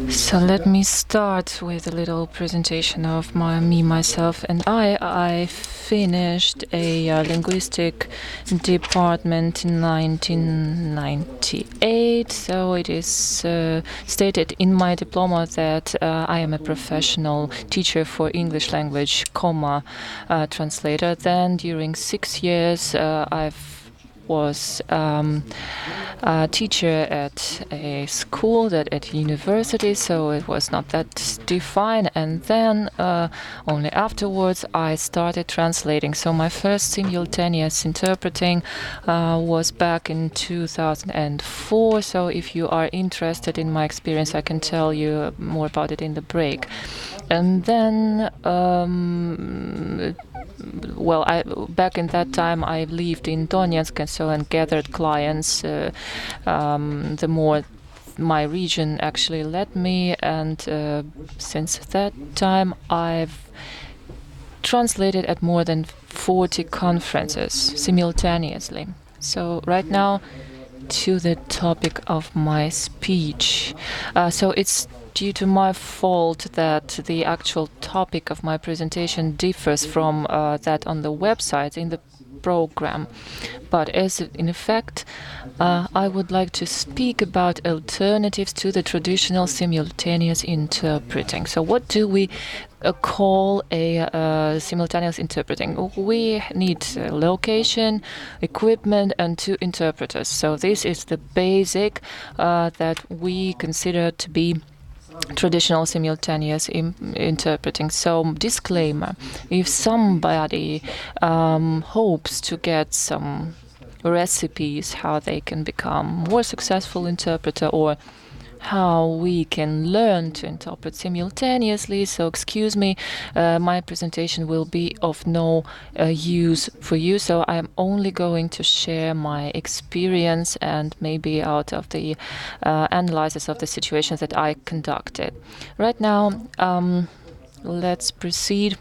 So let me start with a little presentation of myself and I. I finished a linguistic department in 1998. So it is stated in my diploma that I am a professional teacher for English language, translator. Then during 6 years, I've was a teacher at a school, that at university, so it was not that defined. And then only afterwards I started translating. So my first simultaneous interpreting was back in 2004. So if you are interested in my experience, I can tell you more about it in the break. And then back in that time, I lived in Donetsk and gathered clients. The more my region actually led me, and since that time, I've translated at more than 40 conferences simultaneously. So right now, to the topic of my speech. So it's due to my fault that the actual topic of my presentation differs from that on the website in the program. But as in effect, I would like to speak about alternatives to the traditional simultaneous interpreting. So what do we call a simultaneous interpreting? We need location, equipment, and 2 interpreters. So this is the basic that we consider to be traditional simultaneous interpreting. So disclaimer: if somebody hopes to get some recipes how they can become more successful interpreter, or how we can learn to interpret simultaneously, so excuse me, my presentation will be of no use for you. So I'm only going to share my experience and maybe out of the analysis of the situations that I conducted. Right now, let's proceed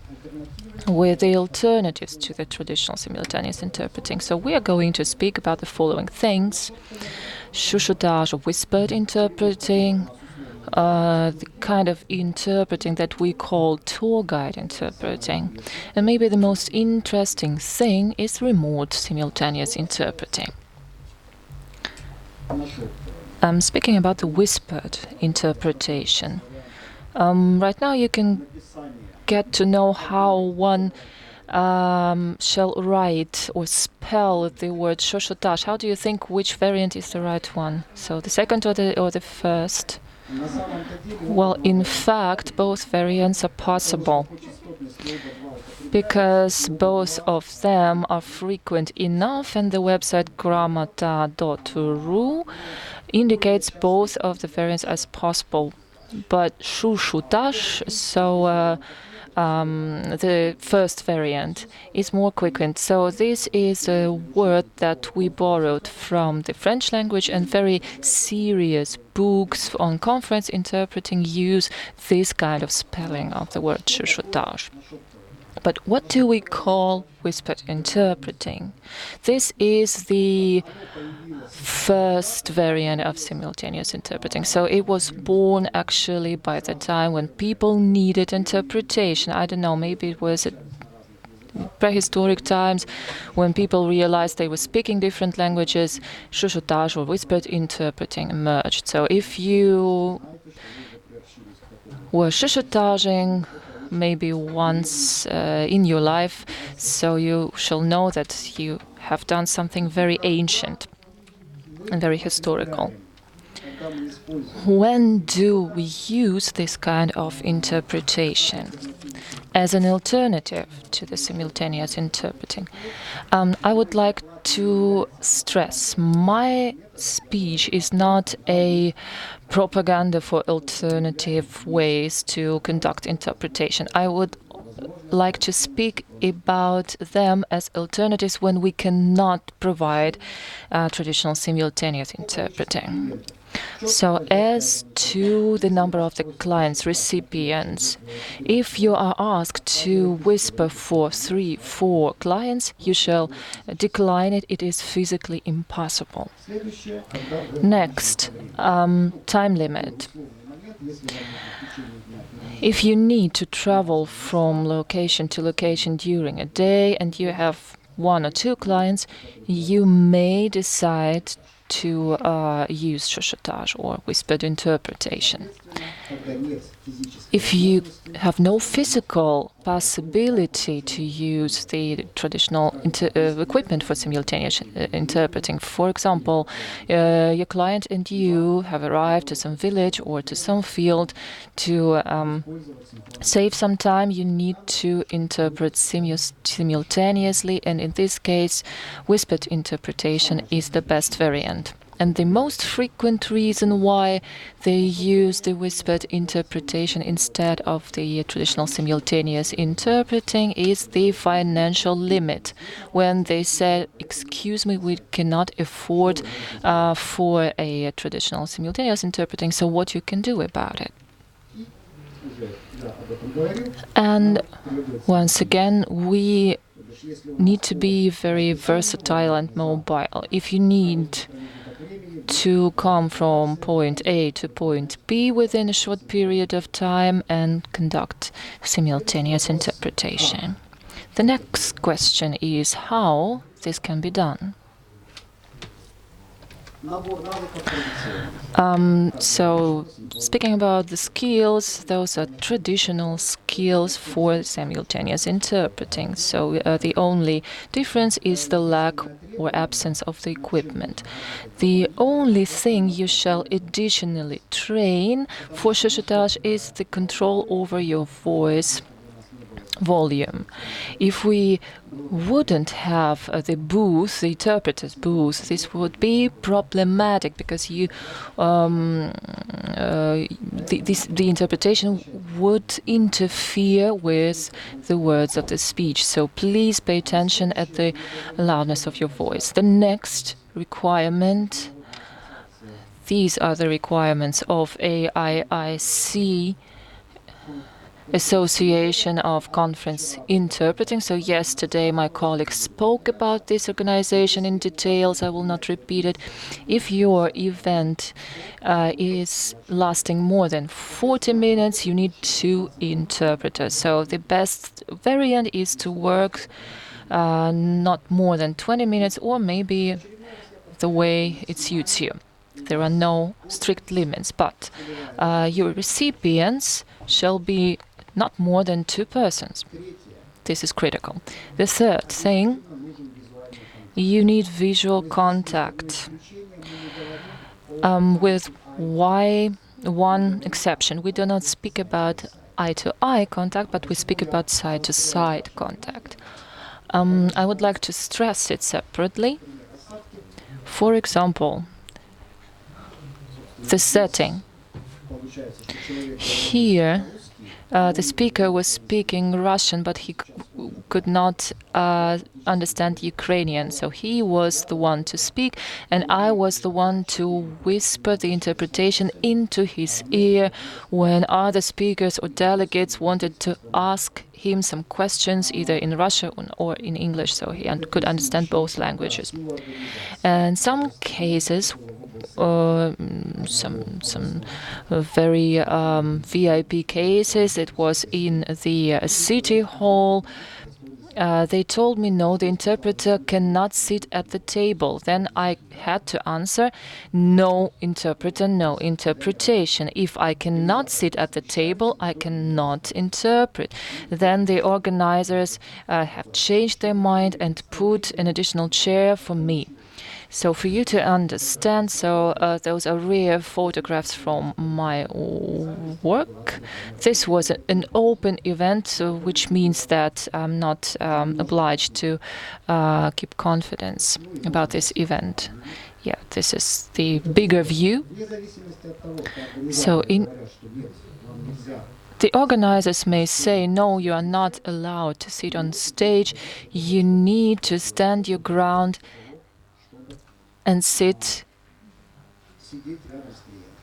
with the alternatives to the traditional simultaneous interpreting. So we are going to speak about the following things: chuchotage, or whispered interpreting, the kind of interpreting that we call tour guide interpreting. And maybe the most interesting thing is remote simultaneous interpreting. I'm speaking about the whispered interpretation. Right now you can get to know how one shall write or spell the word chuchotage. How do you think which variant is the right one? So the second or the first? Well, in fact, both variants are possible, because both of them are frequent enough, and the website gramota.ru indicates both of the variants as possible. But chuchotage, so the first variant, is more frequent. So this is a word that we borrowed from the French language, and very serious books on conference interpreting use this kind of spelling of the word chuchotage. But what do we call whispered interpreting? This is the first variant of simultaneous interpreting. So it was born actually by the time when people needed interpretation. I don't know, maybe it was at prehistoric times when people realized they were speaking different languages. Chuchotage, or whispered interpreting, emerged. So if you were chuchotaging maybe once in your life, so you shall know that you have done something very ancient and very historical. When do we use this kind of interpretation as an alternative to the simultaneous interpreting? I would like to stress, my speech is not a propaganda for alternative ways to conduct interpretation. I would like to speak about them as alternatives when we cannot provide traditional simultaneous interpreting. So as to the number of the clients, recipients, if you are asked to whisper for 3-4 clients, you shall decline it. It is physically impossible. Next, time limit. If you need to travel from location to location during a day and you have 1 or 2 clients, you may decide to use chuchotage or whispered interpretation. If you have no physical possibility to use the traditional equipment for simultaneous interpreting, for example, your client and you have arrived to some village or to some field, to save some time, you need to interpret simultaneously, and in this case, whispered interpretation is the best variant. And the most frequent reason why they use the whispered interpretation instead of the traditional simultaneous interpreting is the financial limit. When they said, "Excuse me, we cannot afford for a traditional simultaneous interpreting, so what you can do about it?" And once again, we need to be very versatile and mobile. If you need to come from point A to point B within a short period of time and conduct simultaneous interpretation. The next question is how this can be done. So, speaking about the skills, those are traditional skills for simultaneous interpreting. So, the only difference is the lack or absence of the equipment. The only thing you shall additionally train for chuchotage is the control over your voice volume. If we wouldn't have the booth, the interpreter's booth, this would be problematic because the interpretation would interfere with the words of the speech. So please pay attention at the loudness of your voice. The next requirement, these are the requirements of AIIC, Association of Conference Interpreting. So yesterday my colleague spoke about this organization in details. I will not repeat it. If your event is lasting more than 40 minutes, you need 2 interpreters. So the best variant is to work not more than 20 minutes, or maybe the way it suits you. There are no strict limits, but your recipients shall be not more than 2 persons. This is critical. The third thing, you need visual contact. With one exception, we do not speak about eye-to-eye contact, but we speak about side-to-side contact. I would like to stress it separately. For example, the setting. Here, the speaker was speaking Russian, but he could not understand Ukrainian. So he was the one to speak, and I was the one to whisper the interpretation into his ear when other speakers or delegates wanted to ask him some questions, either in Russian or in English, so he could understand both languages. And some cases, some very VIP cases, it was in the city hall. They told me, no, the interpreter cannot sit at the table. Then I had to answer, no interpreter, no interpretation. If I cannot sit at the table, I cannot interpret. Then the organizers have changed their mind and put an additional chair for me. So for you to understand, those are rare photographs from my work. This was an open event, which means that I'm not obliged to keep confidence about this event. Yeah, this is the bigger view. So The organizers may say, no, you are not allowed to sit on stage. You need to stand your ground and sit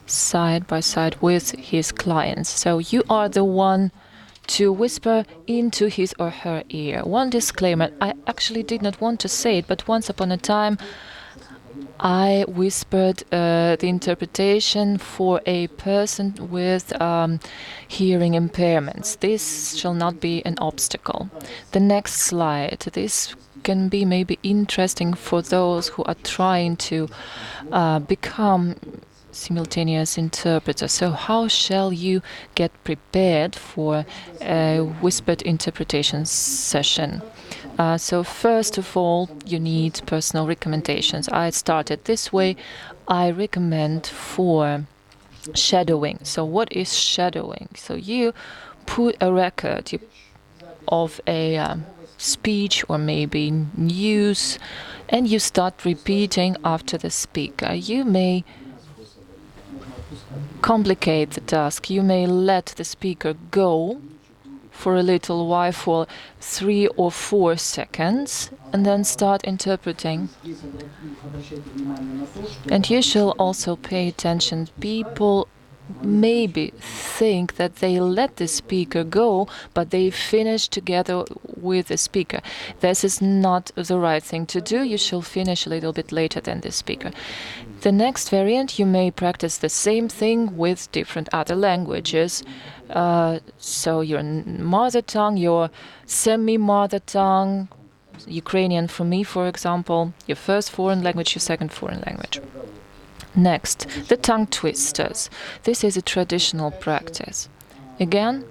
side by side with his clients. So you are the one to whisper into his or her ear. One disclaimer, I actually did not want to say it, but once upon a time I whispered the interpretation for a person with hearing impairments. This shall not be an obstacle. The next slide. This can be maybe interesting for those who are trying to become simultaneous interpreter. So how shall you get prepared for a whispered interpretation session? So first of all, you need personal recommendations. I started this way. I recommend for shadowing. So what is shadowing? So you put a record of a speech or maybe news, and you start repeating after the speaker. You may complicate the task. You may let the speaker go for a little while, for 3 or 4 seconds, and then start interpreting. And you shall also pay attention. People maybe think that they let the speaker go, but they finish together with the speaker. This is not the right thing to do. You shall finish a little bit later than the speaker. The next variant, you may practice the same thing with different other languages. So your mother tongue, your semi-mother tongue, Ukrainian for me, for example, your first foreign language, your second foreign language. Next, the tongue twisters. This is a traditional practice. Again,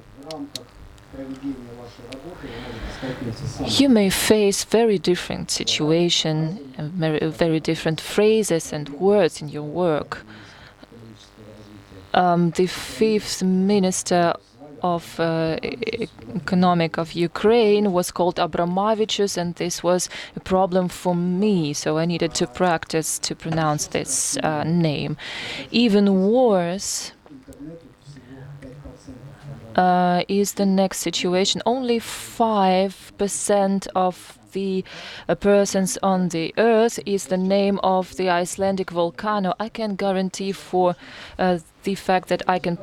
you may face very different situations and very different phrases and words in your work. The fifth minister of economic of Ukraine was called Abramovichus, and this was a problem for me, so I needed to practice to pronounce this name. Even worse is the next situation. Only 5% of the persons on the earth is the name of the Icelandic volcano. I can guarantee for the fact that I can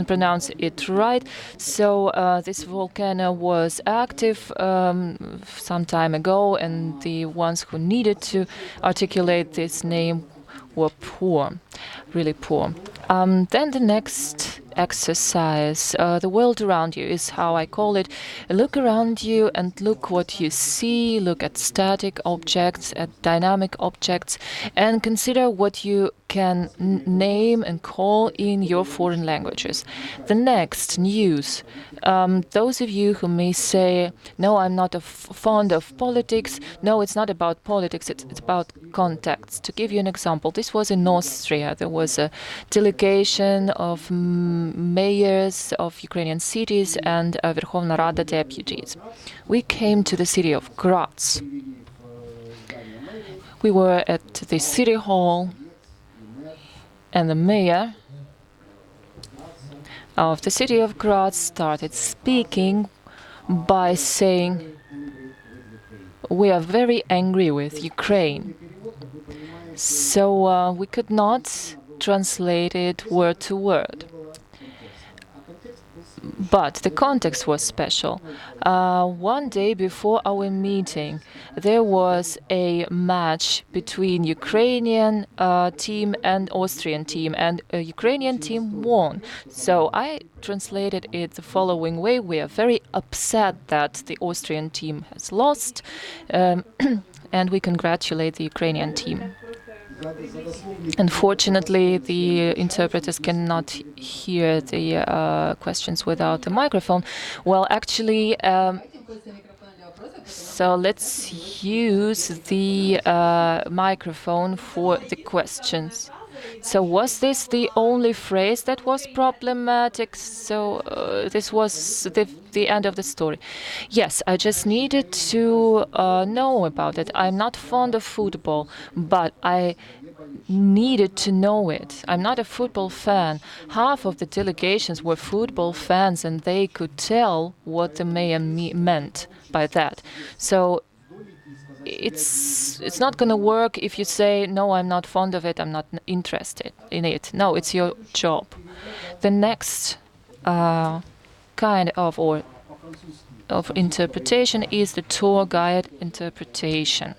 pronounce it right. So this volcano was active some time ago, and the ones who needed to articulate this name were poor, really poor. Then the next exercise, the world around you is how I call it. Look around you and look what you see. Look at static objects, at dynamic objects, and consider what you can name and call in your foreign languages. The next, news. Those of you who may say, no, I'm not fond of politics. No, it's not about politics, it's about context. To give you an example, this was in Austria. There was a delegation of mayors of Ukrainian cities and Verkhovna Rada deputies. We came to the city of Graz. We were at the city hall, and the mayor of the city of Graz started speaking by saying, we are very angry with Ukraine. So we could not translate it word to word. But the context was special. One day before our meeting, there was a match between Ukrainian team and Austrian team, and a Ukrainian team won. So I translated it the following way: we are very upset that the Austrian team has lost, and we congratulate the Ukrainian team. Unfortunately, the interpreters cannot hear the questions without the microphone. Well, actually, so let's use the microphone for the questions. So was this the only phrase that was problematic? So this was the end of the story. Yes, I just needed to know about it. I'm not fond of football, but I needed to know it. I'm not a football fan. Half of the delegations were football fans, and they could tell what the mayor meant by that. So it's not going to work if you say, no, I'm not fond of it, I'm not interested in it. No, it's your job. The next kind of interpretation is the tour guide interpretation.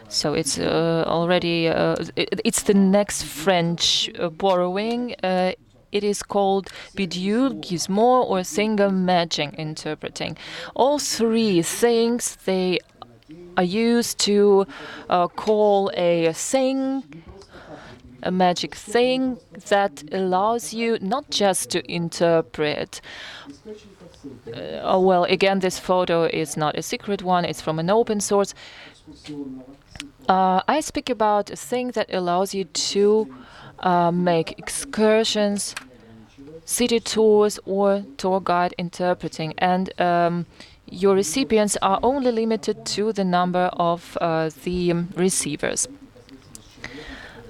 So it's already it's the next French borrowing. It is called bidule, gizmo, or thingamajig interpreting. All three things, they are used to call a thing, a magic thing that allows you not just to interpret. Well, again, this photo is not a secret one, it's from an open source. I speak about a thing that allows you to make excursions, city tours, or tour guide interpreting. And your recipients are only limited to the number of the receivers.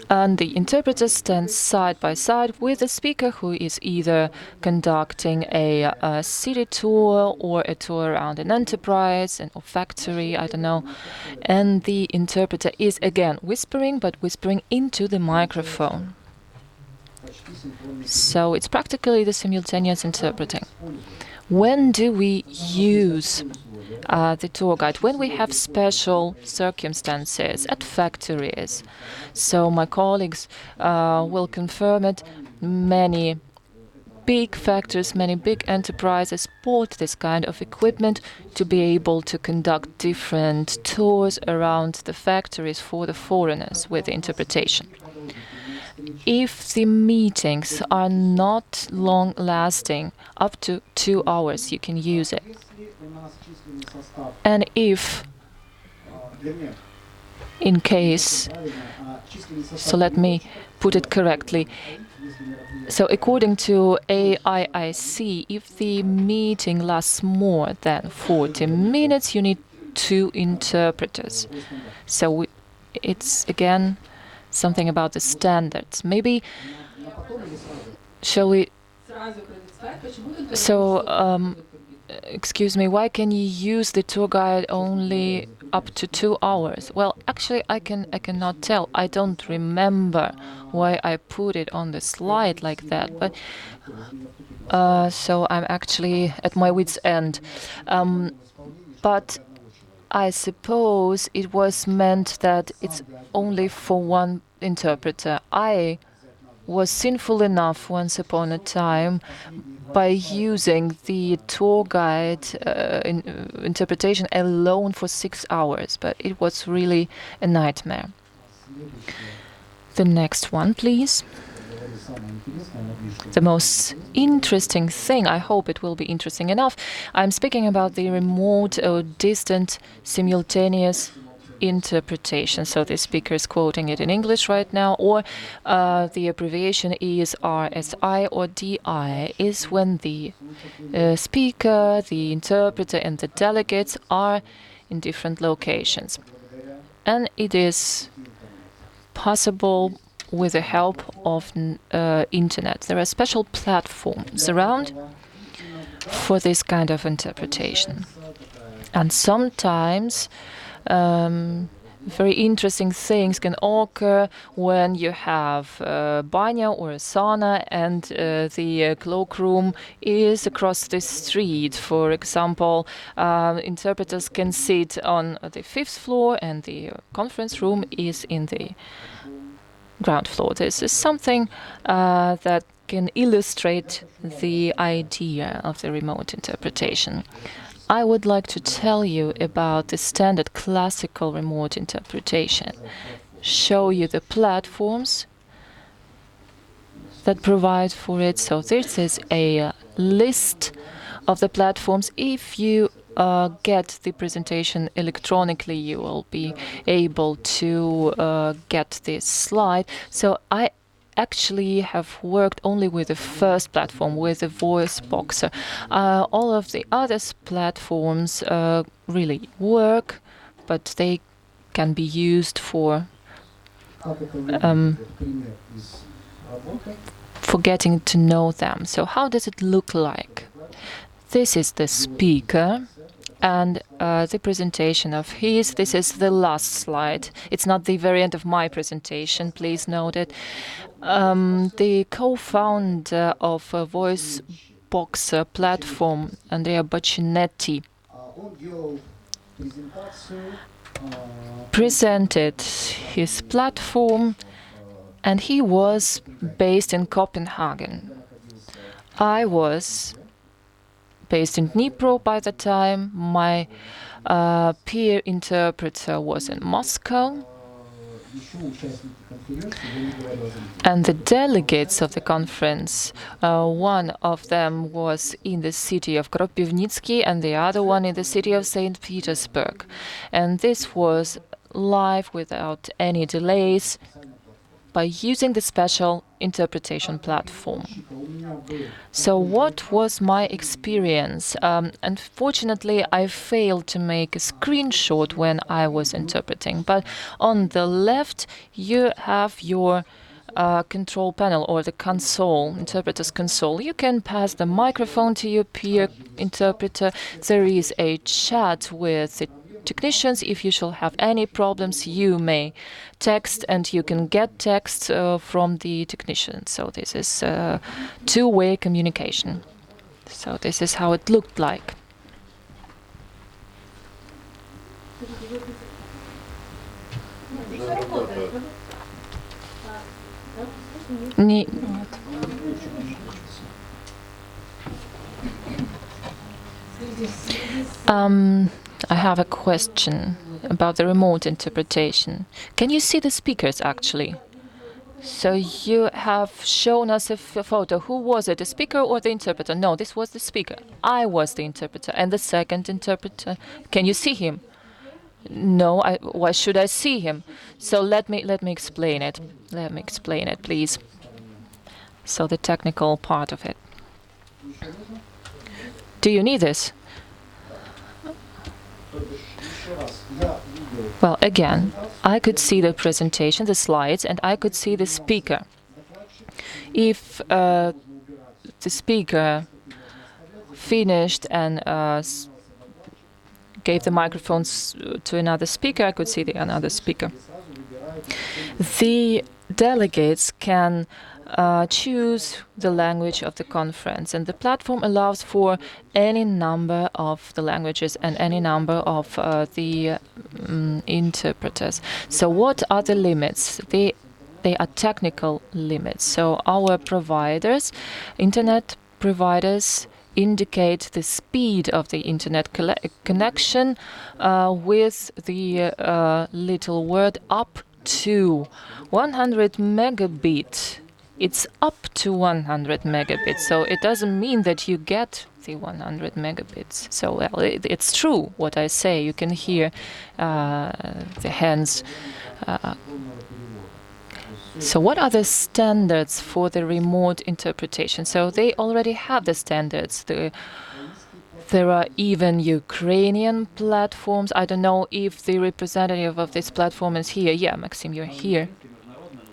And the interpreter stands side by side with the speaker, who is either conducting a city tour or a tour around an enterprise or factory, I don't know. And the interpreter is again whispering, but whispering into the microphone. So it's practically the simultaneous interpreting. When do we use the tour guide? When we have special circumstances at factories. So my colleagues will confirm it. Many big factories, many big enterprises bought this kind of equipment to be able to conduct different tours around the factories for the foreigners with interpretation. If the meetings are not long-lasting, up to 2 hours, you can use it. And if, in case, so let me put it correctly. So according to AIIC, if the meeting lasts more than 40 minutes, you need 2 interpreters. So it's, again, something about the standards. Maybe, shall we... So, excuse me, why can you use the tour guide only up to 2 hours? Well, actually, I cannot tell. I don't remember why I put it on the slide like that. But so I'm actually at my wit's end. But I suppose it was meant that it's only for one interpreter. I was sinful enough once upon a time by using the tour guide interpretation alone for 6 hours, but it was really a nightmare. The next one, please. The most interesting thing, I hope it will be interesting enough, I'm speaking about the remote or distant simultaneous interpretation. So the speaker is quoting it in English right now, or the abbreviation is RSI or DI, is when the speaker, the interpreter, and the delegates are in different locations. And it is possible with the help of internet. There are special platforms around for this kind of interpretation. And sometimes very interesting things can occur when you have a banya or a sauna and the cloakroom is across the street. For example, interpreters can sit on the 5th floor and the conference room is in the ground floor. This is something that can illustrate the idea of the remote interpretation. I would like to tell you about the standard classical remote interpretation, show you the platforms that provide for it. So this is a list of the platforms. If you get the presentation electronically, you will be able to get this slide. So I actually have worked only with the first platform, with the voice boxer. All of the other platforms really work, but they can be used for for getting to know them. So how does it look like? This is the speaker and the presentation of his. This is the last slide. It's not the very end of my presentation, please note it. The co-founder of a voice boxer platform, Andrea Boccinetti, presented his platform, and he was based in Copenhagen. I was based in Dnipro by the time. My peer interpreter was in Moscow. And the delegates of the conference, one of them was in the city of Kropivnitsky and the other one in the city of St. Petersburg. And this was live without any delays by using the special interpretation platform. So what was my experience? Unfortunately, I failed to make a screenshot when I was interpreting, but on the left you have your control panel or the console, interpreter's console. You can pass the microphone to your peer interpreter. There is a chat with the technicians. If you shall have any problems, you may text, and you can get text from the technician. So this is two-way communication. So this is how it looked like. I have a question about the remote interpretation. Can you see the speakers actually? So you have shown us a photo. Who was it, the speaker or the interpreter? No, this was the speaker. I was the interpreter. And the second interpreter, can you see him? No, why should I see him? So let me explain it. Let me explain it, please. So the technical part of it. Do you need this? Well, again, I could see the presentation, the slides, and I could see the speaker. If the speaker finished and gave the microphones to another speaker, I could see the another speaker. The delegates can choose the language of the conference, and the platform allows for any number of the languages and any number of the interpreters. So what are the limits? They are technical limits. So our providers, internet providers, indicate the speed of the internet connection with the little word up to 100 megabit. It's up to 100 megabits, so it doesn't mean that you get the 100 megabits. So well, it's true what I say. You can hear the hands. So what are the standards for the remote interpretation? So they already have the standards. There are even Ukrainian platforms. I don't know if the representative of this platform is here. Yeah, Maxim, you're here.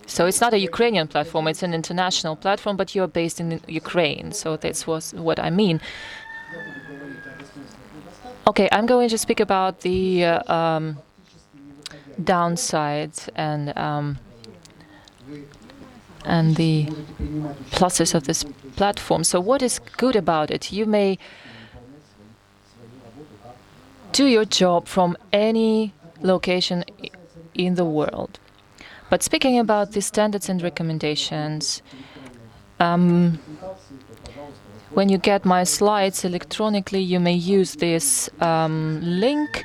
So it's not a Ukrainian platform, it's an international platform, but you're based in Ukraine. So that's what I mean. Okay, I'm going to speak about the downsides and the pluses of this platform. So what is good about it? You may do your job from any location in the world. But speaking about the standards and recommendations, when you get my slides electronically, you may use this link.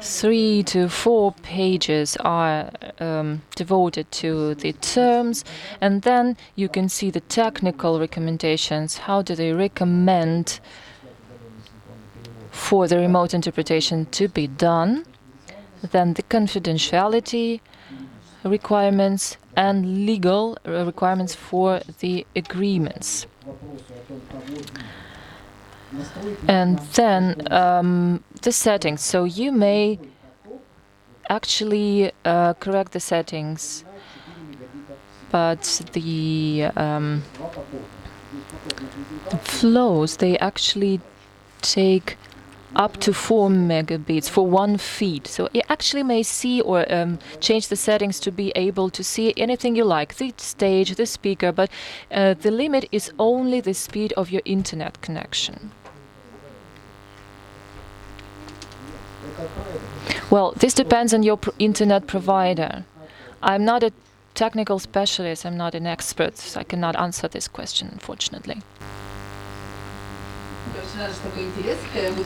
3 to 4 pages are devoted to the terms, and then you can see the technical recommendations. How do they recommend for the remote interpretation to be done? Then the confidentiality requirements and legal requirements for the agreements. And then the settings. So you may actually correct the settings, but the flows, they actually take up to 4 megabits for 1 feed. So you actually may see or change the settings to be able to see anything you like, the stage, the speaker, but the limit is only the speed of your internet connection. Well, this depends on your internet provider. I'm not a technical specialist, I'm not an expert, so I cannot answer this question, unfortunately.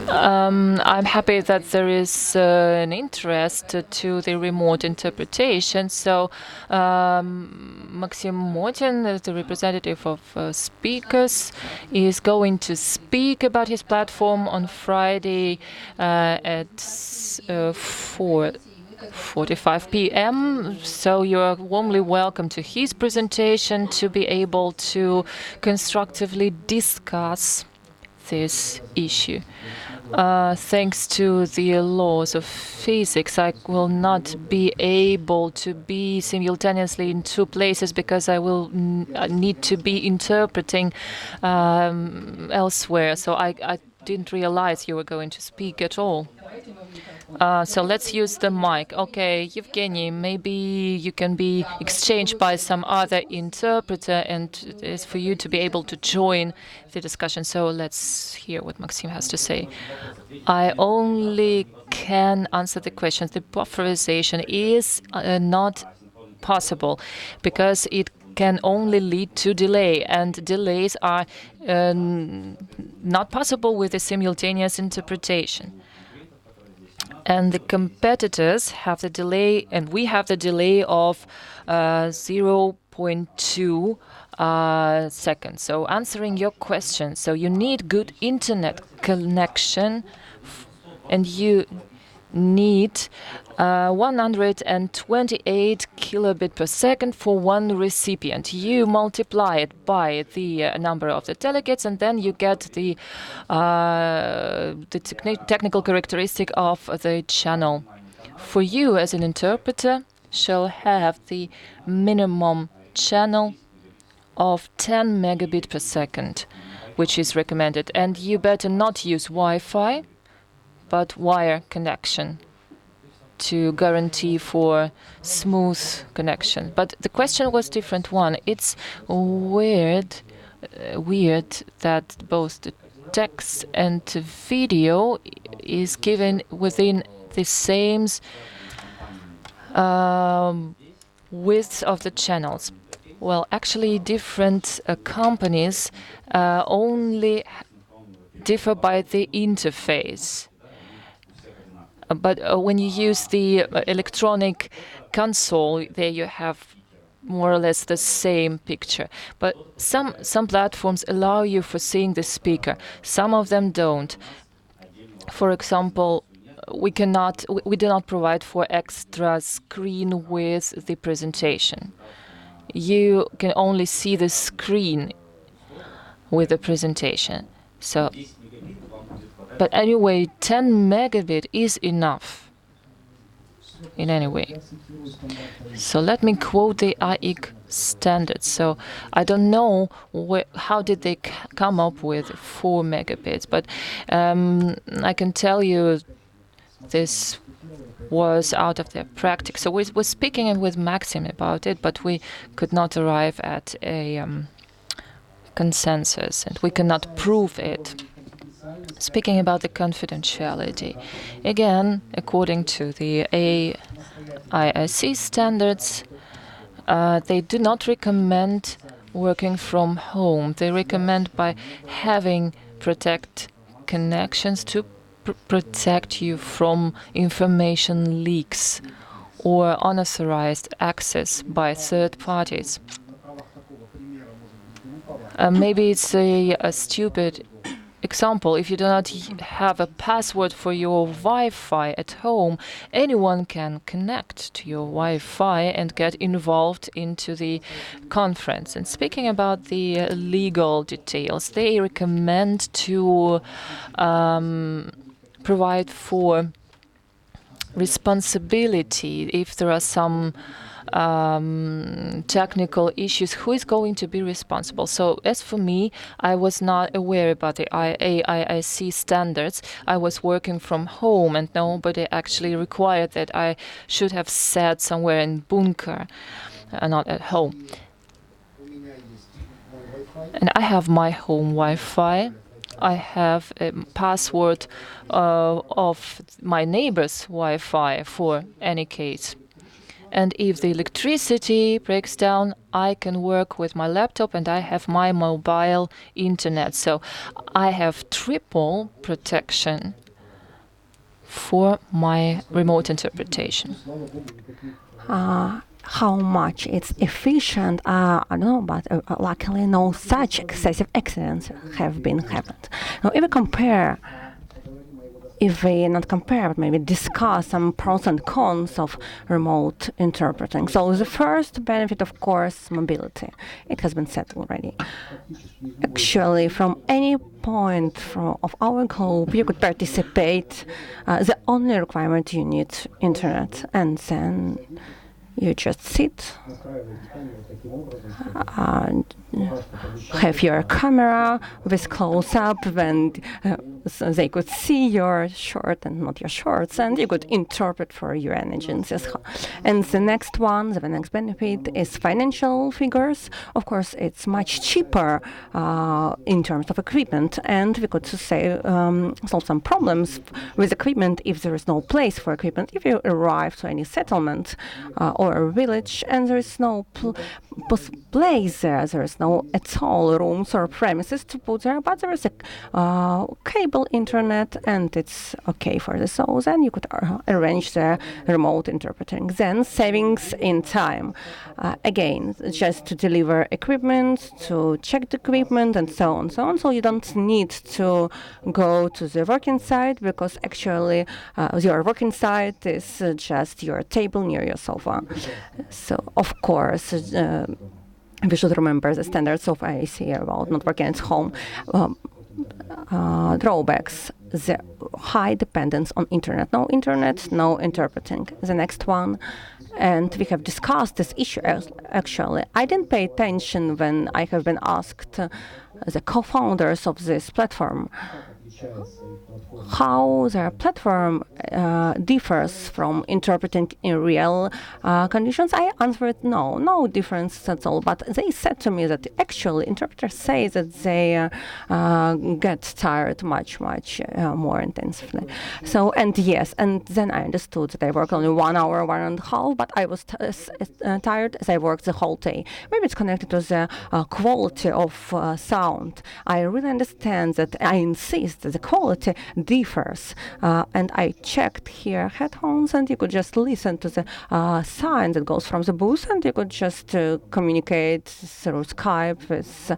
I'm happy that there is an interest to the remote interpretation. So Maxim Motin, the representative of speakers, is going to speak about his platform on Friday at 4:45 p.m. So you are warmly welcome to his presentation to be able to constructively discuss this issue. Thanks to the laws of physics, I will not be able to be simultaneously in 2 places because I will need to be interpreting elsewhere. So I didn't realize you were going to speak at all. So let's use the mic. Okay, Yevgeniy, maybe you can be exchanged by some other interpreter, and it's for you to be able to join the discussion. So let's hear what Maxim has to say. I only can answer the questions. The bufferization is not possible because it can only lead to delay, and delays are not possible with a simultaneous interpretation. And the competitors have the delay, and we have the delay of 0.2 seconds. So answering your question, so you need good internet connection, and you need 128 kilobit per second for 1 recipient. You multiply it by the number of the delegates, and then you get the technical characteristic of the channel. For you as an interpreter, shall have the minimum channel of 10 megabit per second, which is recommended. And you better not use Wi-Fi, but wire connection to guarantee for smooth connection. But the question was different one. It's weird that both the text and the video is given within the same width of the channels. Well, actually, different companies only differ by the interface. But when you use the electronic console, there you have more or less the same picture. But some platforms allow you for seeing the speaker. Some of them don't. For example, we do not provide for extra screen with the presentation. You can only see the screen with the presentation. So, but anyway, 10 megabit is enough in any way. So let me quote the UTIC standards. So I don't know how did they come up with 4 megabits, but I can tell you this was out of their practice. So we were speaking with Maxim about it, but we could not arrive at a consensus, and we cannot prove it. Speaking about the confidentiality, again, according to the AIIC standards, they do not recommend working from home. They recommend by having protect connections to protect you from information leaks or unauthorized access by third parties. Maybe it's a stupid example. If you do not have a password for your Wi-Fi at home, anyone can connect to your Wi-Fi and get involved into the conference. And speaking about the legal details, they recommend to provide for responsibility if there are some technical issues, who is going to be responsible? So as for me, I was not aware about the AIIC standards. I was working from home and nobody actually required that I should have sat somewhere in bunker, not at home. And I have my home Wi-Fi. I have a password of my neighbor's Wi-Fi for any case. And if the electricity breaks down, I can work with my laptop and I have my mobile internet. So I have triple protection for my remote interpretation. How much it's efficient, I don't know, but luckily no such excessive accidents have been happened. Now, if we not compare, but maybe discuss some pros and cons of remote interpreting. So the first benefit, of course, mobility. It has been said already. Actually, from any point of our globe, you could participate. The only requirement, you need internet, and then you just sit and have your camera with close-up, and so they could see your shirt and not your shorts, and you could interpret for your agencies. And the next benefit is financial figures. Of course, it's much cheaper in terms of equipment, and we could say solve some problems with equipment if there is no place for equipment. If you arrive to any settlement or a village and there is no place there is no at all rooms or premises to put there, but there is a cable internet and it's okay for the souls, and you could arrange the remote interpreting. Then savings in time. Again, just to deliver equipment, to check the equipment, and so on. So you don't need to go to the working site, because actually your working site is just your table near your sofa. So, of course, we should remember the standards of IAC about not working at home. Drawbacks: the high dependence on internet. No internet, no interpreting. The next one, and we have discussed this issue actually. I didn't pay attention when I have been asked the co-founders of this platform how their platform differs from interpreting in real conditions. I answered no difference at all. But they said to me that actually interpreters say that they get tired much more intensively. So, and yes, and then I understood that I work only 1 hour, 1.5, but I was tired as I worked the whole day. Maybe it's connected to the quality of sound. I really understand that I insist that the quality differs. And I checked here headphones, and you could just listen to the sound that goes from the booth, and you could just communicate through Skype with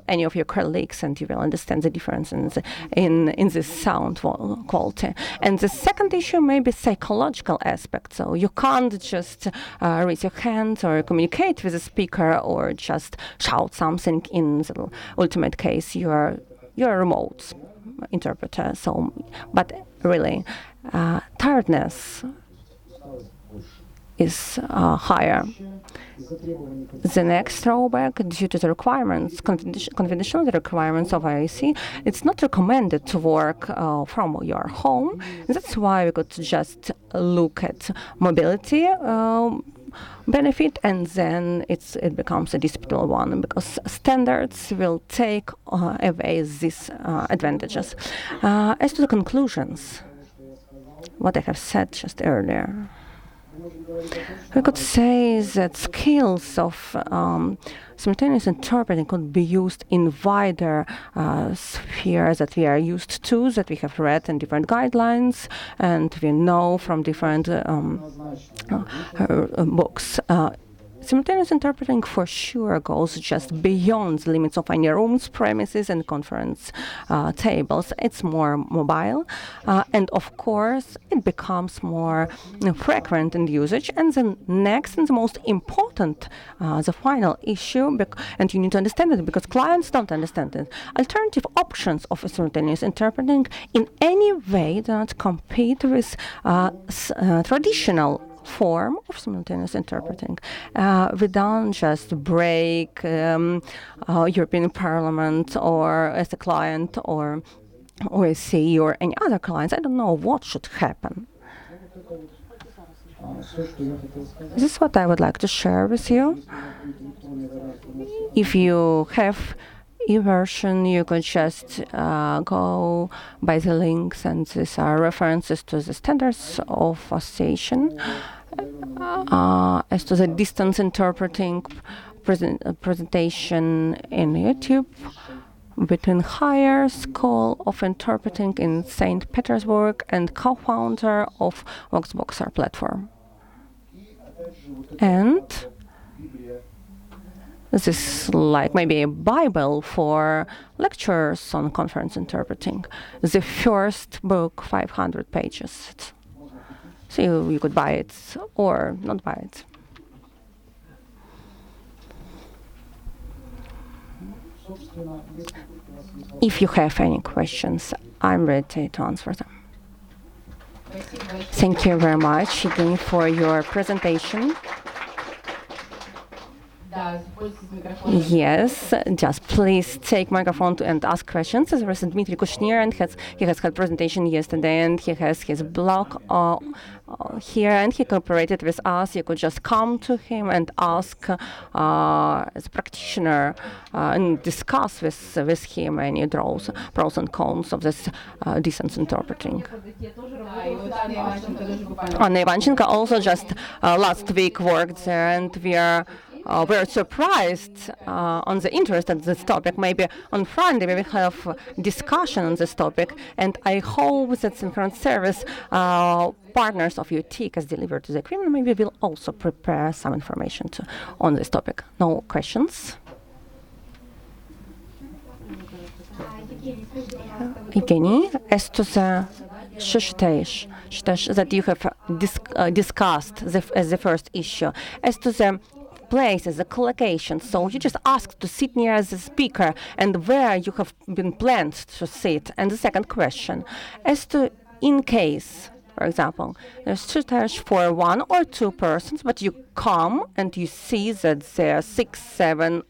any of your colleagues, and you will understand the difference in this sound quality. And the second issue may be psychological aspect. So you can't just raise your hand or communicate with the speaker or just shout something. In the ultimate case, you're a remote interpreter. So, but really, tiredness is higher. The next drawback, due to the requirements, confidentiality requirements of IAC, it's not recommended to work from your home. That's why we could just look at mobility benefit, and then it becomes a disputable one, because standards will take away these advantages. As to the conclusions, what I have said just earlier, we could say that skills of simultaneous interpreting could be used in wider spheres that we are used to, that we have read in different guidelines, and we know from different books. Simultaneous interpreting for sure goes just beyond the limits of any rooms, premises, and conference tables. It's more mobile, and of course, it becomes more frequent in usage. And the next and the most important, the final issue, and you need to understand it because clients don't understand it. Alternative options of simultaneous interpreting in any way do not compete with traditional form of simultaneous interpreting. We don't just break European Parliament or as a client or OSCE or any other clients. I don't know what should happen. This is what I would like to share with you. If you have e-version, you could just go by the links, and these are references to the standards of association. As to the distance interpreting presentation in YouTube between higher school of interpreting in St. Petersburg and co-founder of Voxboxer platform. And this is like maybe a Bible for lectures on conference interpreting. The first book, 500 pages. So you could buy it or not buy it. If you have any questions, I'm ready to answer them. Thank you very much, Yevgeniy, for your presentation. Yes, just please take microphone and ask questions. There is Dmitry Kushner, and he has had presentation yesterday, and he has his blog here, and he cooperated with us. You could just come to him and ask as a practitioner and discuss with him any pros and cons of this distance interpreting. Anna Ivanchenko also just last week worked there, and we are we're surprised on the interest in this topic. Maybe on Friday we will have discussion on this topic, and I hope that synchronous service partners of UT has delivered to the agreement. Maybe we'll also prepare some information on this topic. No questions? Yevgeniy, as to the chuchotage that you have discussed as the first issue, as to the places, the collocation. So you just ask to sit near the speaker and where you have been planned to sit. And the second question, as to in case, for example, there's chuchotage for 1 or 2 persons, but you come and you see that there are 6, 7,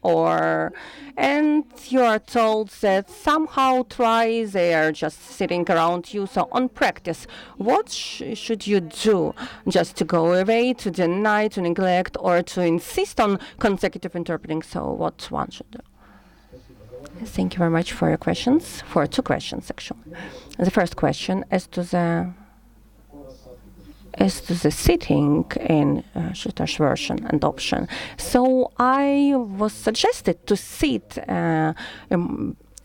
and you are told that somehow they are just sitting around you. So on practice, what should you do? Just to go away, to deny, to neglect, or to insist on consecutive interpreting? So what one should do? Thank you very much for your questions, for 2 questions actually. The first question as to the sitting in chuchotage version and option. So I was suggested to sit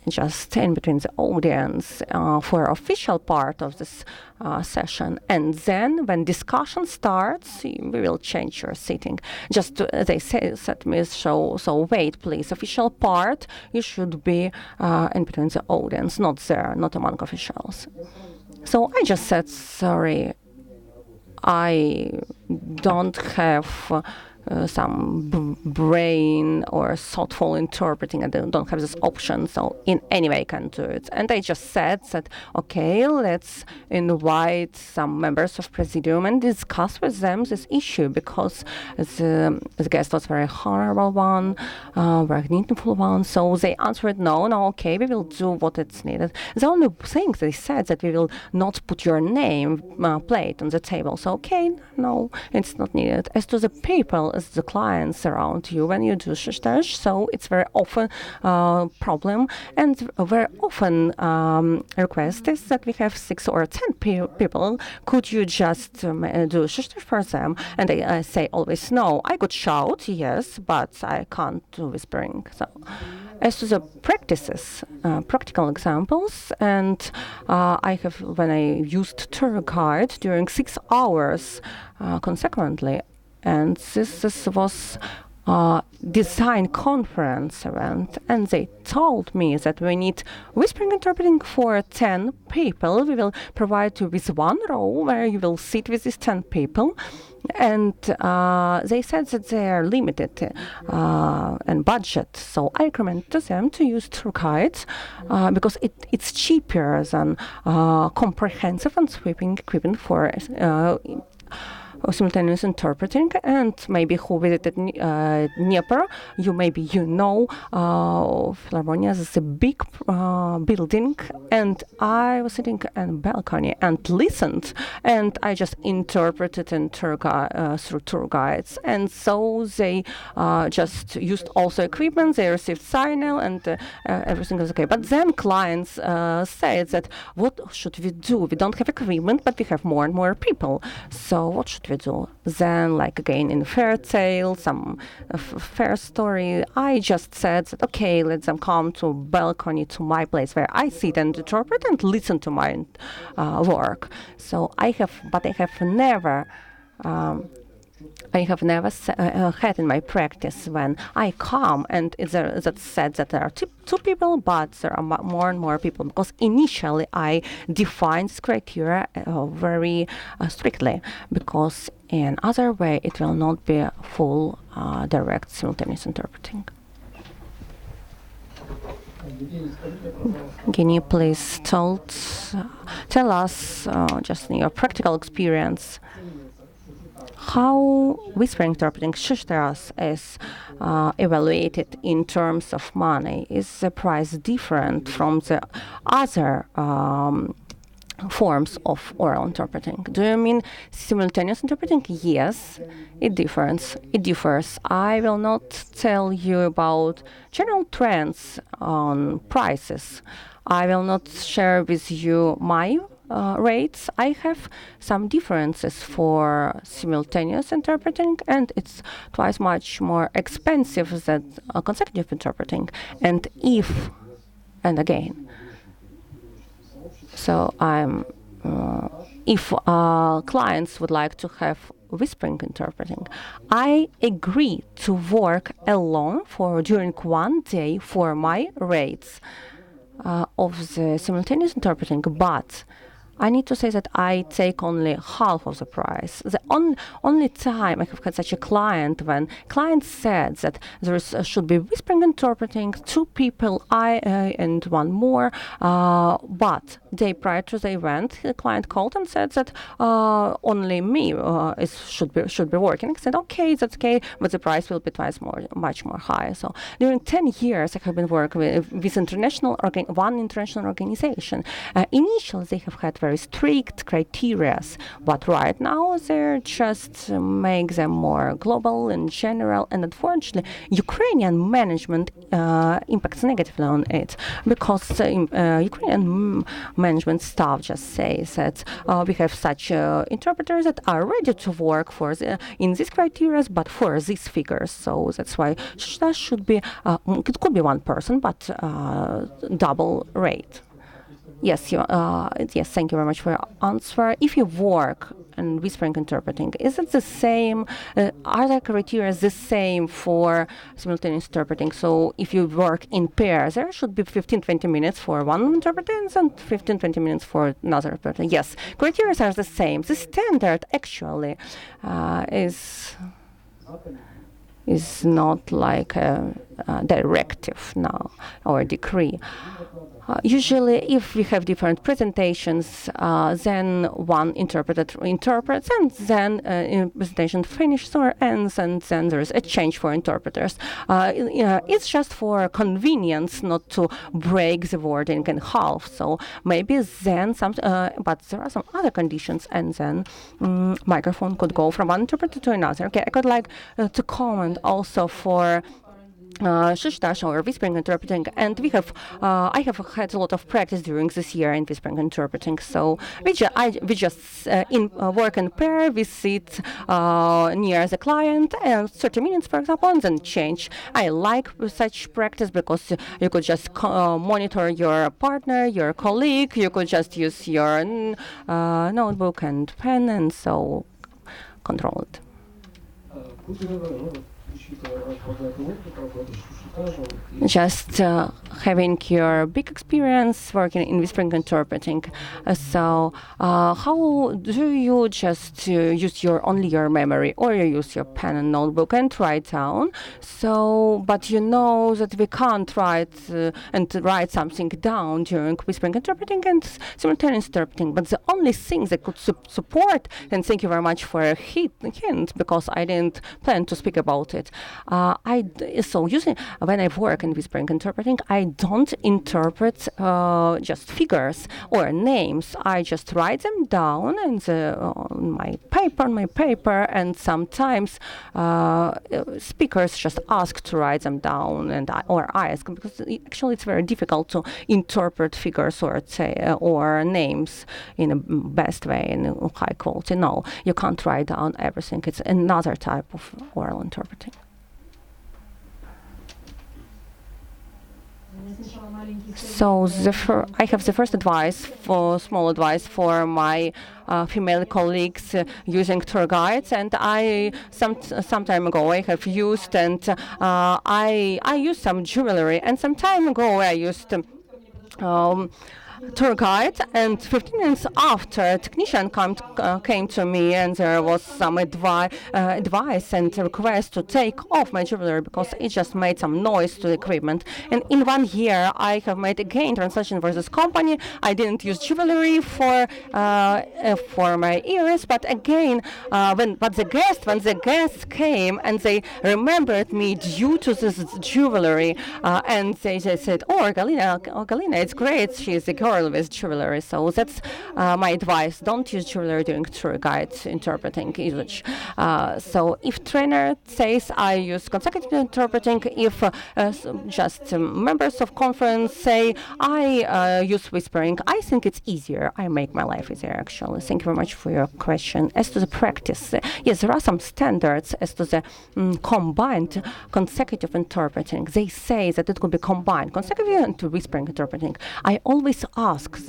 just in between the audience for official part of this session, and then when discussion starts, we will change your seating. Just they said to me, so wait, please. Official part, you should be in between the audience, not there, not among officials. So I just said, sorry, I don't have some brain or thoughtful interpreting. I don't have this option, so in any way I can do it. And I just said that, okay, let's invite some members of Presidium and discuss with them this issue, because the guest was very honorable one, very meaningful one. So they answered, no, okay, we will do what it's needed. The only thing they said that we will not put your name plate on the table. So, okay, no, it's not needed. As to the people, as the clients around you when you do chuchotage, so it's very often problem, and very often request is that we have 6 or 10 people. Could you just do chuchotage for them? And I say always no. I could shout, yes, but I can't do whispering. So as to the practices, practical examples, and I have, when I used tour guide during 6 hours consequently, and this was design conference event, and they told me that we need whispering interpreting for 10 people. We will provide you with one row where you will sit with these 10 people. And they said that they are limited and budget, so I recommend to them to use tour guides because it's cheaper than comprehensive and sweeping equipment for simultaneous interpreting. And maybe who visited Dnieper, you know Philharmonia is a big building, and I was sitting on a balcony and listened, and I just interpreted in through tour guides. And so they just used also equipment, they received signal, and everything was okay. But then clients said that, what should we do? We don't have equipment, but we have more and more people. So what should we do? Then, like again in fair tale, some fair story, I just said that, okay, let them come to balcony to my place where I sit and interpret and listen to my work. So I have never had in my practice when I come and that said that there are two people, but there are more and more people, because initially I defined this criteria very strictly, because in other way it will not be full direct simultaneous interpreting. Yevgeniy, please tell us just in your practical experience how whispering interpreting chuchotage is evaluated in terms of money. Is the price different from the other forms of oral interpreting? Do you mean simultaneous interpreting? Yes, it differs. I will not tell you about general trends on prices. I will not share with you my rates. I have some differences for simultaneous interpreting, and it's twice much more expensive than consecutive interpreting. And if clients would like to have whispering interpreting, I agree to work alone during one day for my rates of the simultaneous interpreting, but I need to say that I take only half of the price. The only time I have had such a client, when client said that there should be whispering interpreting, 2 people, I and one more, but day prior to the event, the client called and said that only me should be working. I said, okay, that's okay, but the price will be much more high. So during 10 years, I have been working with one international organization. Initially, they have had very strict criteria, but right now they just make them more global and general. And unfortunately, Ukrainian management impacts negatively on it, because Ukrainian management staff just says that we have such interpreters that are ready to work in these criteria, but for these figures. So that's why that should be, it could be one person, but double rate. Yes, thank you very much for your answer. If you work in whispering interpreting, is it the same? Are the criteria the same for simultaneous interpreting? So if you work in pairs, there should be 15-20 minutes for one interpreter and 15-20 minutes for another interpreter. Yes, criteria are the same. The standard actually is not like a directive now or a decree. Usually, if we have different presentations, then one interpreter interprets, and then presentation finishes or ends, and then there is a change for interpreters. It's just for convenience not to break the wording in half. So maybe then but there are some other conditions, and then microphone could go from one interpreter to another. Okay, I could like to comment also for chuchotage or whispering interpreting, and I have had a lot of practice during this year in whispering interpreting. So we just work in pair. We sit near the client 30 minutes, for example, and then change. I like such practice because you could just monitor your partner, your colleague. You could just use your notebook and pen, and so control it. just having your big experience working in whispering interpreting. So how do you just use only your memory, or you use your pen and notebook and write down? So, but you know that we can't write and write something down during whispering interpreting and simultaneous interpreting. But the only thing that could support, and thank you very much for a hint, because I didn't plan to speak about it. So using when I work in whispering interpreting, I don't interpret just figures or names. I just write them down on my paper, and sometimes speakers just ask to write them down, or I ask, because actually it's very difficult to interpret figures or names in a best way in high quality. No, you can't write down everything. It's another type of oral interpreting. So I have the first small advice for my female colleagues using tour guides, and some time ago I have used, and I used some jewelry, and some time ago I used tour guide, and 15 minutes after, a technician came to me, and there was some advice and request to take off my jewelry because it just made some noise to the equipment. And in 1 year, I have made again translation for this company. I didn't use jewelry for my ears, but again, when the guests came and they remembered me due to this jewelry, and they said, "Oh, Galina, it's great. She's a girl with jewelry." So that's my advice. Don't use jewelry during tour guide interpreting usage. So if trainer says I use consecutive interpreting, if just members of conference say I use whispering, I think it's easier. I make my life easier, actually. Thank you very much for your question. As to the practice, yes, there are some standards as to the combined consecutive interpreting. They say that it could be combined consecutive and whispering interpreting. I always ask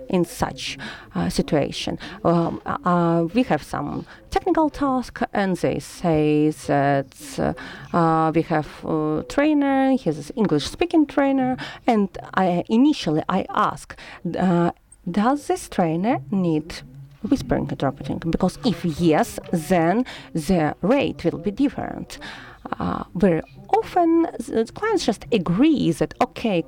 in such situation. We have some technical task, and they say that we have a trainer. He's an English-speaking trainer, and initially I ask, does this trainer need whispering interpreting? Because if yes, then the rate will be different. Very often, the clients just agree that, okay,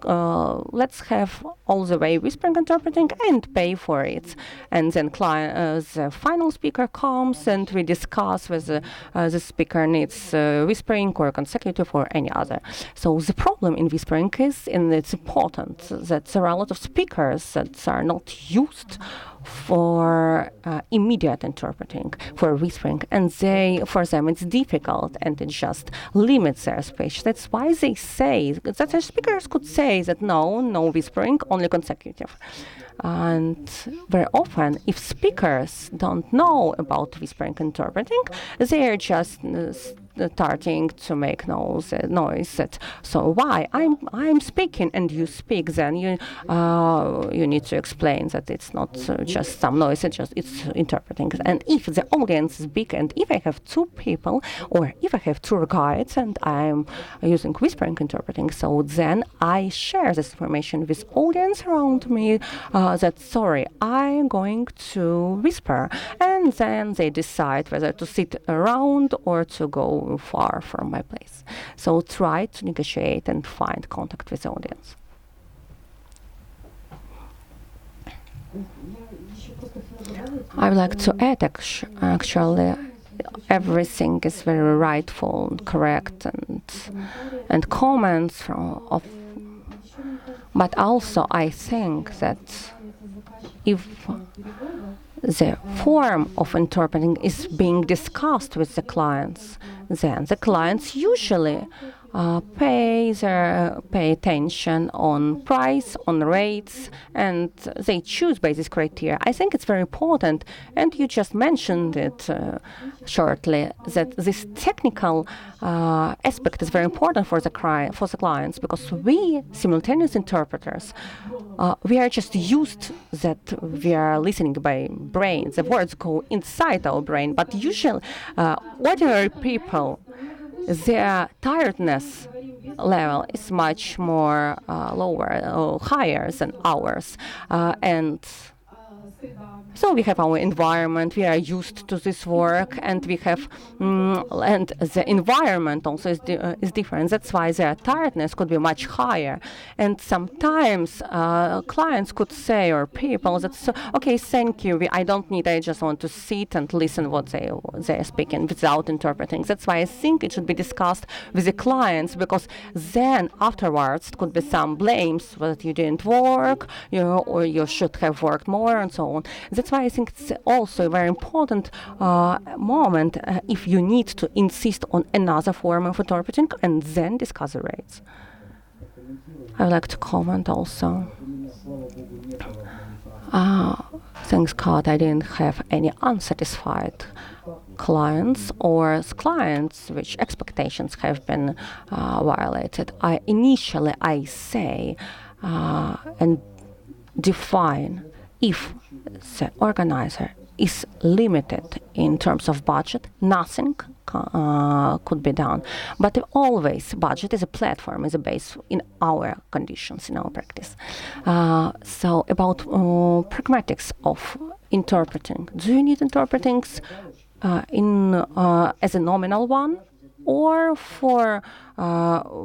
let's have all the way whispering interpreting and pay for it. And then the final speaker comes, and we discuss whether the speaker needs whispering or consecutive or any other. So the problem in whispering is, and it's important, that there are a lot of speakers that are not used for immediate interpreting, for whispering, and for them it's difficult, and it just limits their speech. That's why they say that the speakers could say that no whispering, only consecutive. And very often, if speakers don't know about whispering interpreting, they are just starting to make noise. That, so why I'm speaking and you speak, then you need to explain that it's not just some noise. It's interpreting. And if the audience is big, and if I have two people, or if I have tour guides, and I'm using whispering interpreting, so then I share this information with audience around me. That sorry, I'm going to whisper, and then they decide whether to sit around or to go far from my place. So try to negotiate and find contact with the audience. I would like to add actually everything is very rightful and correct, and comments but also I think that if the form of interpreting is being discussed with the clients, then the clients usually pay attention on price, on rates, and they choose by this criteria. I think it's very important, and you just mentioned it shortly, that this technical aspect is very important for the clients, because we, simultaneous interpreters, we are just used that we are listening by brain. The words go inside our brain. But usually, ordinary people, their tiredness level is much more lower or higher than ours. And so we have our environment, we are used to this work, and we have, and the environment also is different. That's why their tiredness could be much higher. And sometimes clients could say, or people, that, okay, thank you, I don't need, I just want to sit and listen what they're speaking without interpreting. That's why I think it should be discussed with the clients, because then afterwards it could be some blames that you didn't work, or you should have worked more, and so on. That's why I think it's also a very important moment if you need to insist on another form of interpreting and then discuss the rates. I would like to comment also. Thanks God, I didn't have any unsatisfied clients or clients which expectations have been violated. Initially I say and define if the organizer is limited in terms of budget, nothing could be done. But always, budget is a platform, is a base in our conditions, in our practice. So about pragmatics of interpreting. Do you need interpreting as a nominal one, or for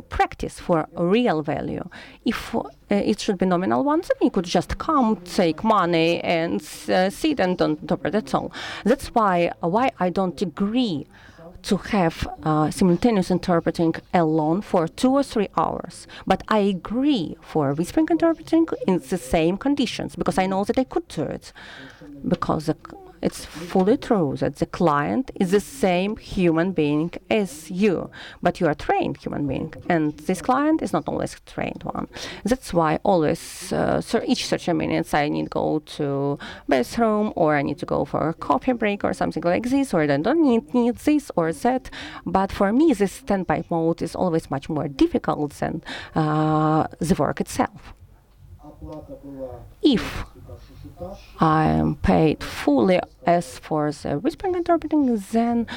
practice, for real value? If it should be nominal ones, then you could just come, take money, and sit and don't interpret at all. That's why I don't agree to have simultaneous interpreting alone for 2 or 3 hours. But I agree for whispering interpreting in the same conditions, because I know that I could do it. Because it's fully true that the client is the same human being as you, but you are a trained human being, and this client is not always a trained one. That's why always, each 30 minutes, I need to go to bathroom, or I need to go for a coffee break or something like this, or I don't need this or that. But for me, this standby mode is always much more difficult than the work itself. If I am paid fully as for the whispering interpreting, then,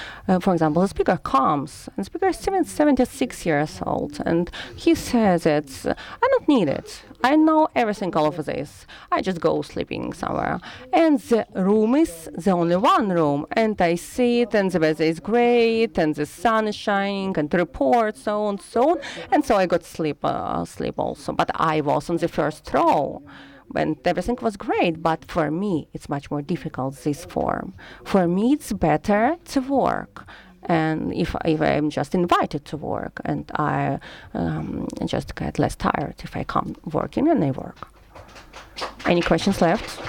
for example, the speaker comes, and the speaker is 76 years old, and he says I don't need it. I know everything, all of this. I just go sleeping somewhere. And the room is the only one room, and I sit, and the weather is great, and the sun is shining, and the report, so on, so on. And so I got sleep also. But I was on the first row, and everything was great. But for me, it's much more difficult, this form. For me, it's better to work. And if I'm just invited to work, and I just get less tired if I come working and I work. Any questions left?